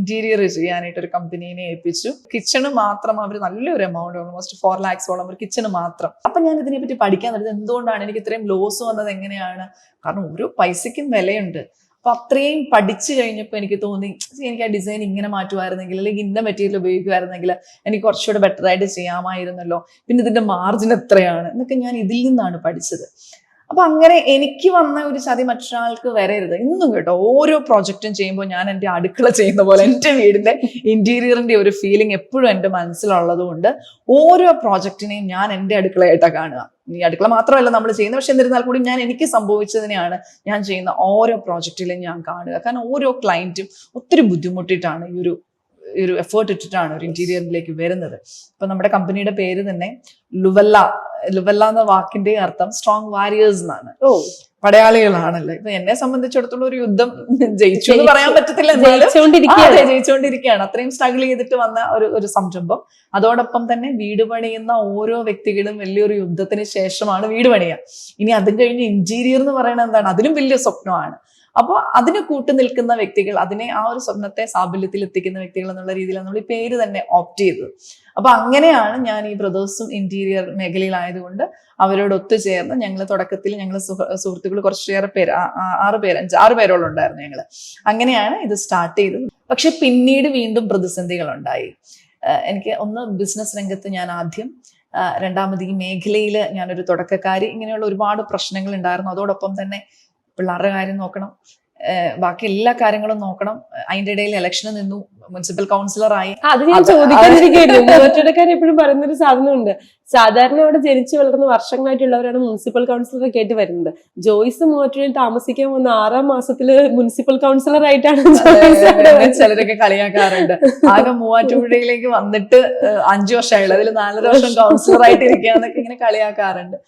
Interior ചെയ്യാനായിട്ട് ഒരു കമ്പനീനെ ഏൽപ്പിച്ചു. കിച്ചണ് മാത്രം അവർ നല്ലൊരു എമൗണ്ട്, ഓൾമോസ്റ്റ് 4 lakhs ഒരു കിച്ചണ് മാത്രം. അപ്പൊ ഞാൻ ഇതിനെ പറ്റി പഠിക്കാൻ തുടങ്ങി. എന്തുകൊണ്ടാണ് എനിക്ക് ഇത്രയും ലോസ് വന്നത്, എങ്ങനെയാണ്, കാരണം ഓരോ പൈസയ്ക്കും വിലയുണ്ട്. അപ്പൊ അത്രയും പഠിച്ചു കഴിഞ്ഞപ്പോൾ എനിക്ക് തോന്നി എനിക്ക് ആ ഡിസൈൻ ഇങ്ങനെ മാറ്റുമായിരുന്നെങ്കിൽ, അല്ലെങ്കിൽ ഇന്ന മെറ്റീരിയൽ ഉപയോഗിക്കുമായിരുന്നെങ്കിൽ എനിക്ക് കുറച്ചുകൂടെ ബെറ്റർ ആയിട്ട് ചെയ്യാമായിരുന്നല്ലോ, പിന്നെ ഇതിന്റെ മാർജിൻ എത്രയാണ് എന്നൊക്കെ ഞാൻ ഇതിൽ നിന്നാണ് പഠിച്ചത്. അപ്പൊ അങ്ങനെ എനിക്ക് വന്ന ഒരു ചതി മറ്റൊരാൾക്ക് വരരുത്. ഇന്നും കേട്ടോ, ഓരോ പ്രോജക്റ്റും ചെയ്യുമ്പോൾ ഞാൻ എൻ്റെ അടുക്കള ചെയ്യുന്ന പോലെ എൻ്റെ വീടിന്റെ ഇന്റീരിയറിന്റെ ഒരു ഫീലിംഗ് എപ്പോഴും എൻ്റെ മനസ്സിലുള്ളത് കൊണ്ട് ഓരോ പ്രോജക്റ്റിനെയും ഞാൻ എൻ്റെ അടുക്കളയായിട്ടാണ് കാണുക. ഈ അടുക്കള മാത്രമല്ല നമ്മൾ ചെയ്യുന്നത്, പക്ഷെ എന്നിരുന്നാൽ കൂടി ഞാൻ എനിക്ക് സംഭവിച്ചതിനെയാണ് ഞാൻ ചെയ്യുന്ന ഓരോ പ്രോജക്റ്റിലും ഞാൻ കാണുക. കാരണം ഓരോ ക്ലയന്റും ഒത്തിരി ബുദ്ധിമുട്ടിയിട്ടാണ് ഈ ഒരു എഫേർട്ട് ഇട്ടിട്ടാണ് ഒരു ഇന്റീരിയറിലേക്ക് വരുന്നത്. ഇപ്പൊ നമ്മുടെ കമ്പനിയുടെ പേര് തന്നെ ലുവല്ല എന്ന വാക്കിന്റെ അർത്ഥം സ്ട്രോങ് വാരിയേഴ്സ് എന്നാണ്. പടയാളികളാണല്ലോ. ഇപ്പൊ എന്നെ സംബന്ധിച്ചിടത്തോളം ഒരു യുദ്ധം ജയിച്ചു എന്ന് പറയാൻ പറ്റത്തില്ല, ജയിച്ചുകൊണ്ടിരിക്കുകയാണ്. അത്രയും സ്ട്രഗിൾ ചെയ്തിട്ട് വന്ന ഒരു സംരംഭം. അതോടൊപ്പം തന്നെ വീട് പണിയുന്ന ഓരോ വ്യക്തികളും വലിയൊരു യുദ്ധത്തിന് ശേഷമാണ് വീട് പണിയുക. ഇനി അതും കഴിഞ്ഞ് ഇന്റീരിയർ എന്ന് പറയുന്നത് എന്താണ്, അതിലും വലിയ സ്വപ്നമാണ്. അപ്പോൾ അതിന് കൂട്ടു നിൽക്കുന്ന വ്യക്തികൾ, അതിനെ ആ ഒരു സ്വപ്നത്തെ സാഫല്യത്തിൽ എത്തിക്കുന്ന വ്യക്തികൾ എന്നുള്ള രീതിയിൽ നമ്മൾ ഈ പേര് തന്നെ ഓപ്റ്റ് ചെയ്തത്. അപ്പൊ അങ്ങനെയാണ് ഞാൻ ഈ ബ്രദേഴ്സും ഇന്റീരിയർ മേഖലയിലായതുകൊണ്ട് അവരോട് ഒത്തുചേർന്ന് ഞങ്ങൾ തുടക്കത്തിൽ ഞങ്ങൾ സുഹൃത്തുക്കൾ കുറച്ചേറെ പേര് 6 പേരോളം ഉണ്ടായിരുന്നു ഞങ്ങൾ. അങ്ങനെയാണ് ഇത് സ്റ്റാർട്ട് ചെയ്തത്. പക്ഷെ പിന്നീട് വീണ്ടും പ്രതിസന്ധികൾ ഉണ്ടായി. എനിക്ക് ഒന്ന് ബിസിനസ് രംഗത്ത് ഞാൻ ആദ്യം, രണ്ടാമത് ഈ മേഖലയിൽ ഞാനൊരു തുടക്കക്കാരി, ഇങ്ങനെയുള്ള ഒരുപാട് പ്രശ്നങ്ങൾ ഉണ്ടായിരുന്നു. അതോടൊപ്പം തന്നെ പിള്ളേരുടെ കാര്യം നോക്കണം, ബാക്കി എല്ലാ കാര്യങ്ങളും നോക്കണം. അതിന്റെ ഇടയിൽ ഇലക്ഷന് നിന്നു, മുനിസിപ്പൽ കൗൺസിലറായി. അത് ഞാൻ ചോദിക്കാതിരിക്കുന്നു. മൂവാറ്റുപുഴക്കാർ എപ്പോഴും പറയുന്നൊരു സാധനമുണ്ട്, സാധാരണ അവിടെ ജനിച്ചു വളർന്ന വർഷങ്ങളായിട്ടുള്ളവരാണ് മുനിസിപ്പൽ കൗൺസിലറൊക്കെ ആയിട്ട് വരുന്നത്. ജോയ്സ് മൂവാറ്റുപുഴയിൽ താമസിക്കാൻ വന്ന 6ാം മാസത്തില് മുനിസിപ്പൽ കൗൺസിലർ ആയിട്ടാണ് ചിലരൊക്കെ കളിയാക്കാറുണ്ട്. ആകെ മൂവാറ്റുപുഴയിലേക്ക് വന്നിട്ട് 5 വർഷമായുള്ളൂ, അതിൽ 4.5 വർഷം കൗൺസിലർ ആയിട്ട് ഇരിക്കുക എന്നൊക്കെ ഇങ്ങനെ കളിയാക്കാറുണ്ട്.